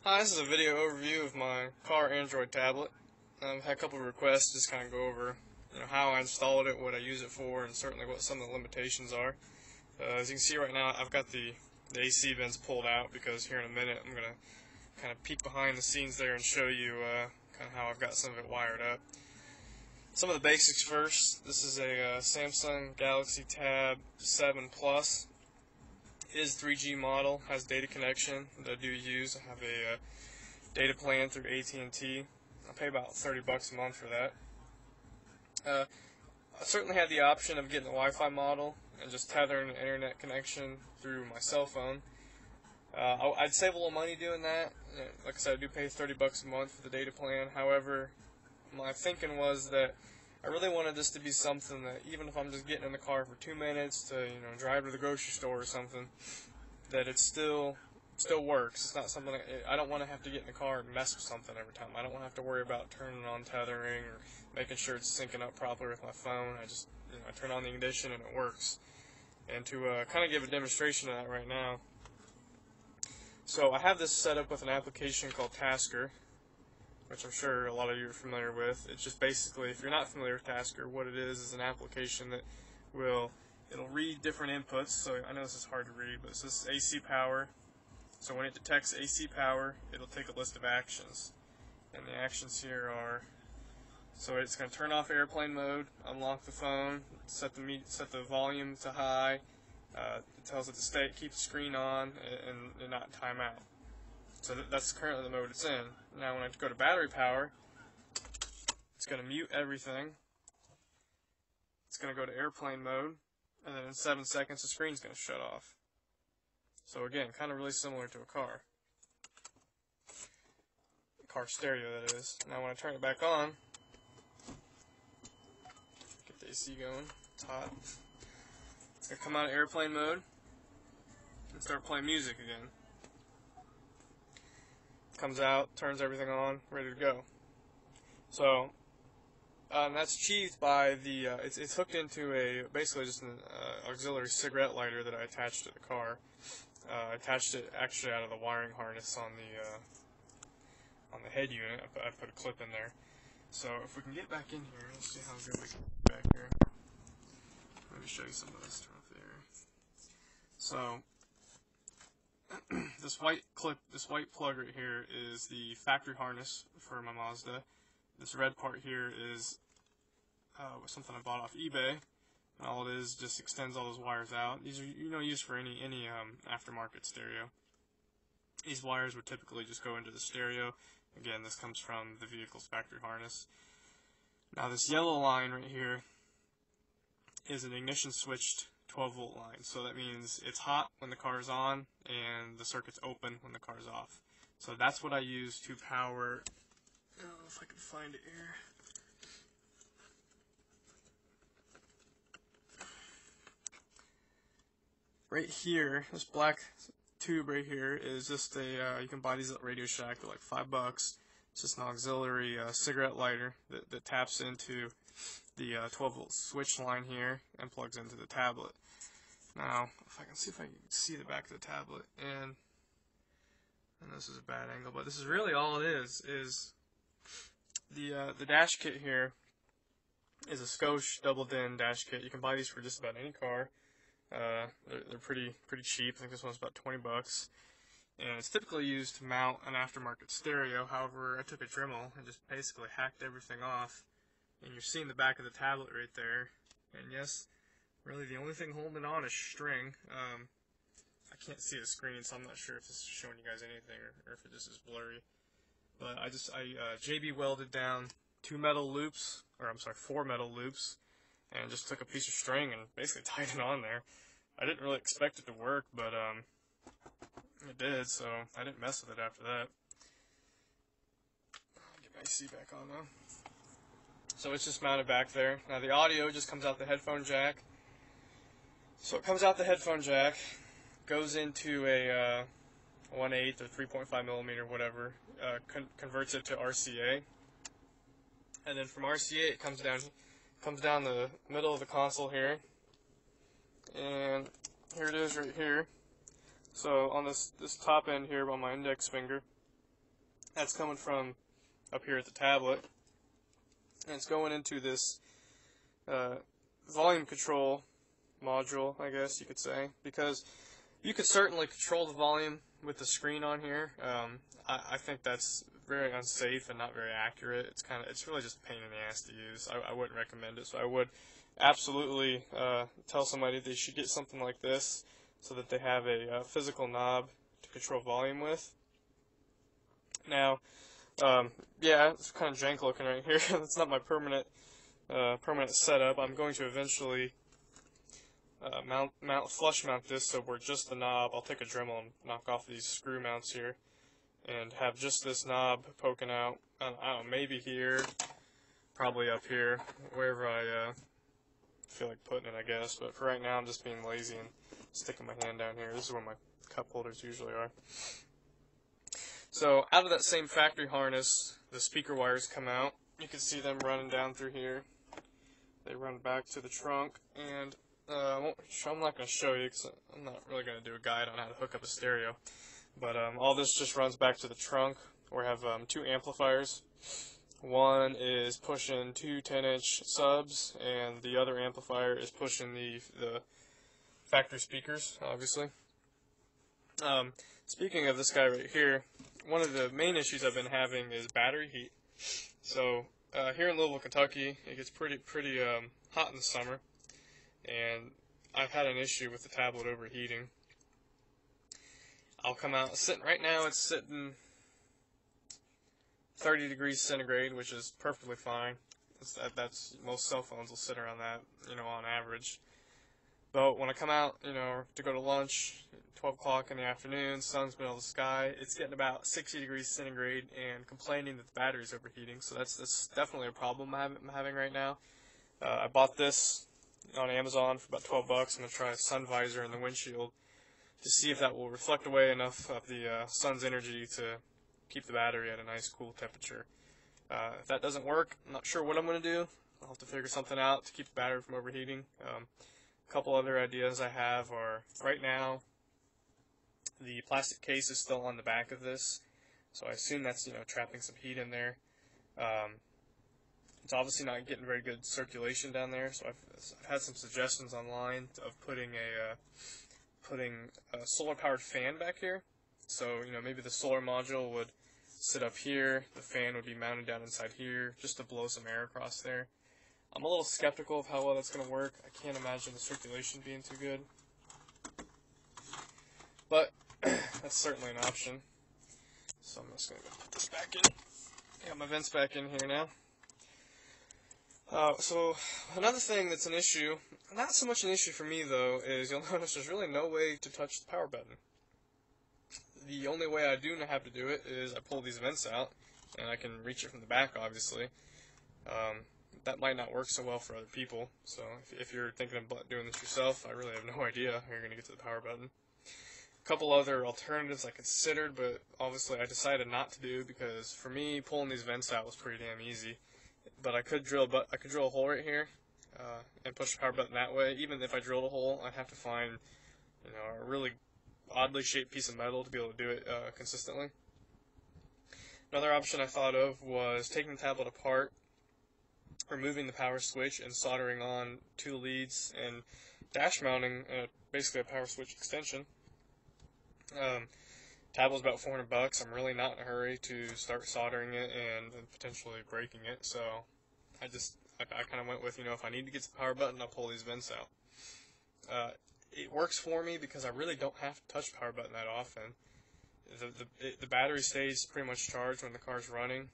Hi, this is a video overview of my car Android tablet. I've had a couple of requests just kind of go over how I installed it, what I use it for, and certainly what some of the limitations are. As you can see right now, I've got the AC vents pulled out because here in a minute I'm going to kind of peek behind the scenes there and show you kind of how I've got some of it wired up. Some of the basics first. This is a Samsung Galaxy Tab 7 Plus. It is 3G model, has data connection that I do use. I have a data plan through AT&T. I pay about $30 a month for that. I certainly had the option of getting the Wi-Fi model and just tethering an internet connection through my cell phone. I'd save a little money doing that. Like I said, I do pay $30 a month for the data plan. However, my thinking was that I really wanted this to be something that even if I'm just getting in the car for 2 minutes to drive to the grocery store or something, that it still works. It's not something I don't want to have to get in the car and mess with something every time. I don't want to have to worry about turning on tethering or making sure it's syncing up properly with my phone. I just I turn on the ignition and it works. And to kind of give a demonstration of that right now, so I have this set up with an application called Tasker, which I'm sure a lot of you are familiar with. It's just basically, if you're not familiar with Tasker, what it is an application that it'll read different inputs. So I know this is hard to read, but this is AC power. So when it detects AC power, it'll take a list of actions. And the actions here are, so it's going to turn off airplane mode, unlock the phone, set the volume to high, it tells it to keep the screen on and not time out. So that's currently the mode it's in. Now when I go to battery power, it's going to mute everything. It's going to go to airplane mode, and then in 7 seconds the screen's going to shut off. So again, kind of really similar to a car. Car stereo, that is. Now when I turn it back on, get the AC going, it's hot. It's going to come out of airplane mode and start playing music again. Comes out, turns everything on, ready to go. So that's achieved by the it's hooked into basically just an auxiliary cigarette lighter that I attached to the car. I attached it actually out of the wiring harness on the head unit. I put a clip in there. So if we can get back in here, let's see how good we can get back here. Let me show you some of this. Turn off the air. So this white plug right here is the factory harness for my Mazda. This red part here is something I bought off eBay. And all it is just extends all those wires out. These are used for any aftermarket stereo. These wires would typically just go into the stereo. Again, this comes from the vehicle's factory harness. Now this yellow line right here is an ignition switched 12-volt line. So that means it's hot when the car is on and the circuit's open when the car is off. So that's what I use to power. I don't know if I can find it here. Right here, this black tube right here is just you can buy these at Radio Shack. They're like $5. It's just an auxiliary cigarette lighter that taps into the 12-volt switch line here and plugs into the tablet. Now, if I can see the back of the tablet, and this is a bad angle, but this is really all it is the dash kit here is a Scosche double din dash kit. You can buy these for just about any car. They're pretty cheap. I think this one's about $20, and it's typically used to mount an aftermarket stereo. However, I took a Dremel and just basically hacked everything off, and you're seeing the back of the tablet right there. And yes, really the only thing holding it on is string. I can't see the screen, so I'm not sure if this is showing you guys anything or if it just is blurry. But I JB welded down 4 metal loops, and just took a piece of string and basically tied it on there. I didn't really expect it to work, but it did, so I didn't mess with it after that. Get my AC back on now. So it's just mounted back there. Now the audio just comes out the headphone jack. So it comes out the headphone jack, goes into a 1/8 or 3.5 millimeter, whatever, converts it to RCA, and then from RCA it comes down the middle of the console here, and here it is right here. So on this top end here on my index finger, That's coming from up here at the tablet, and it's going into this volume control module, I guess you could say, because you could certainly control the volume with the screen on here. I think that's very unsafe and not very accurate. It's really just a pain in the ass to use. I wouldn't recommend it. So I would absolutely tell somebody they should get something like this so that they have a physical knob to control volume with. Now, yeah, it's kind of jank looking right here. That's not my permanent setup. I'm going to eventually flush mount this so we're just the knob. I'll take a Dremel and knock off these screw mounts here and have just this knob poking out. I don't know, maybe here, probably up here, wherever I feel like putting it, I guess. But for right now, I'm just being lazy and sticking my hand down here. This is where my cup holders usually are. So out of that same factory harness, the speaker wires come out. You can see them running down through here. They run back to the trunk, and I'm not going to show you because I'm not really going to do a guide on how to hook up a stereo. But all this just runs back to the trunk. We have two amplifiers. One is pushing two 10-inch subs, and the other amplifier is pushing the factory speakers, obviously. Speaking of this guy right here, one of the main issues I've been having is battery heat. So here in Louisville, Kentucky, it gets pretty hot in the summer, and I've had an issue with the tablet overheating. I'll come out right now. It's sitting 30 degrees centigrade, which is perfectly fine. That's most cell phones will sit around that, on average. But when I come out, to go to lunch, 12 o'clock in the afternoon, sun's middle of the sky, it's getting about 60 degrees centigrade and complaining that the battery's overheating. So that's definitely a problem I'm having right now. I bought this on Amazon for about 12 bucks. I'm going to try a sun visor in the windshield to see if that will reflect away enough of the sun's energy to keep the battery at a nice cool temperature. If that doesn't work, I'm not sure what I'm going to do. I'll have to figure something out to keep the battery from overheating. A couple other ideas I have are, right now, the plastic case is still on the back of this, so I assume that's trapping some heat in there. It's obviously not getting very good circulation down there, so I've had some suggestions online of putting a solar-powered fan back here. So maybe the solar module would sit up here, the fan would be mounted down inside here, just to blow some air across there. I'm a little skeptical of how well that's going to work. I can't imagine the circulation being too good. But that's certainly an option. So I'm just going to put this back in. I got my vents back in here now. So another thing that's an issue, not so much an issue for me though, is you'll notice there's really no way to touch the power button. The only way I do have to do it is I pull these vents out, and I can reach it from the back, obviously. That might not work so well for other people, so if you're thinking about doing this yourself, I really have no idea how you're going to get to the power button. A couple other alternatives I considered, but obviously I decided not to do because for me, pulling these vents out was pretty damn easy. But I could drill a hole right here and push the power button that way. Even if I drilled a hole, I'd have to find a really oddly shaped piece of metal to be able to do it consistently. Another option I thought of was taking the tablet apart, removing the power switch and soldering on two leads and dash mounting basically a power switch extension. Tablet's about 400 bucks. I'm really not in a hurry to start soldering it and potentially breaking it, so I kind of went with, if I need to get to the power button, I'll pull these vents out. It works for me because I really don't have to touch the power button that often. The battery stays pretty much charged when the car's running.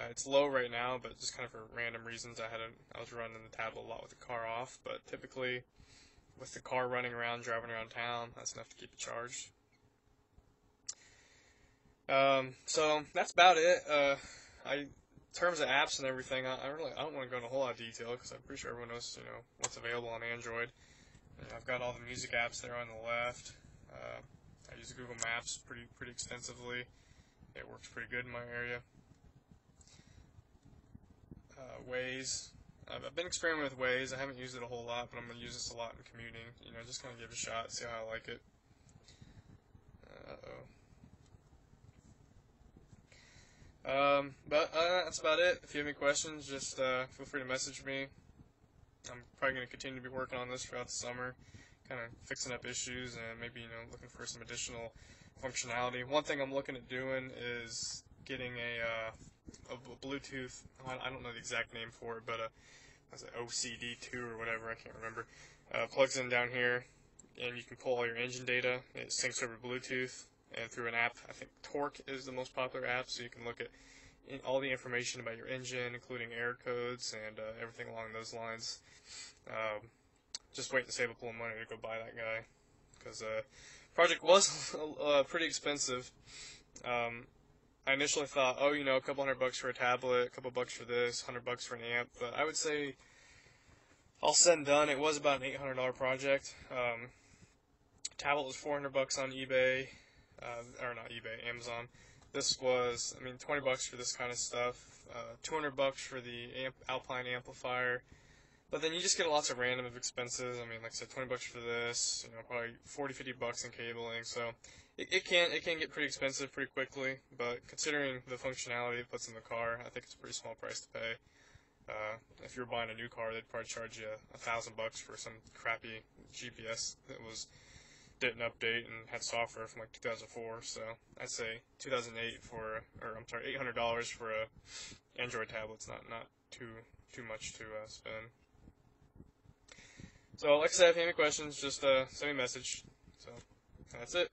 It's low right now, but just kind of for random reasons. I was running the tablet a lot with the car off, but typically with the car running around, driving around town, that's enough to keep it charged. So that's about it. In terms of apps and everything, I don't want to go into a whole lot of detail because I'm pretty sure everyone knows what's available on Android. I've got all the music apps there on the left. I use Google Maps pretty extensively. It works pretty good in my area. Waze. I've been experimenting with Waze. I haven't used it a whole lot, but I'm going to use this a lot in commuting. Just kind of give it a shot, see how I like it. That's about it. If you have any questions, just feel free to message me. I'm probably going to continue to be working on this throughout the summer, kind of fixing up issues and maybe, looking for some additional functionality. One thing I'm looking at doing is getting a Bluetooth, I don't know the exact name for it, but was it OCD2 or whatever, I can't remember. Plugs in down here, and you can pull all your engine data. It syncs over Bluetooth and through an app. I think Torque is the most popular app, so you can look at all the information about your engine, including error codes and everything along those lines. Just waiting to save up a little money to go buy that guy, because project was pretty expensive. I initially thought, a couple $100 for a tablet, a couple bucks for this, $100 for an amp, but I would say, all said and done, it was about an $800 project. Tablet was $400 on eBay, or not eBay, Amazon. This was, $20 for this kind of stuff, $200 for the Alpine amplifier, but then you just get lots of random expenses. Like I said, $20 for this, probably $40-50 in cabling, so it can get pretty expensive pretty quickly, but considering the functionality it puts in the car, I think it's a pretty small price to pay. If you're buying a new car, they'd probably charge you $1,000 for some crappy GPS that didn't update and had software from like 2004. So I'd say $800 for a Android tablet's not too much to spend. So like I said, if you have any questions, just send me a message. So that's it.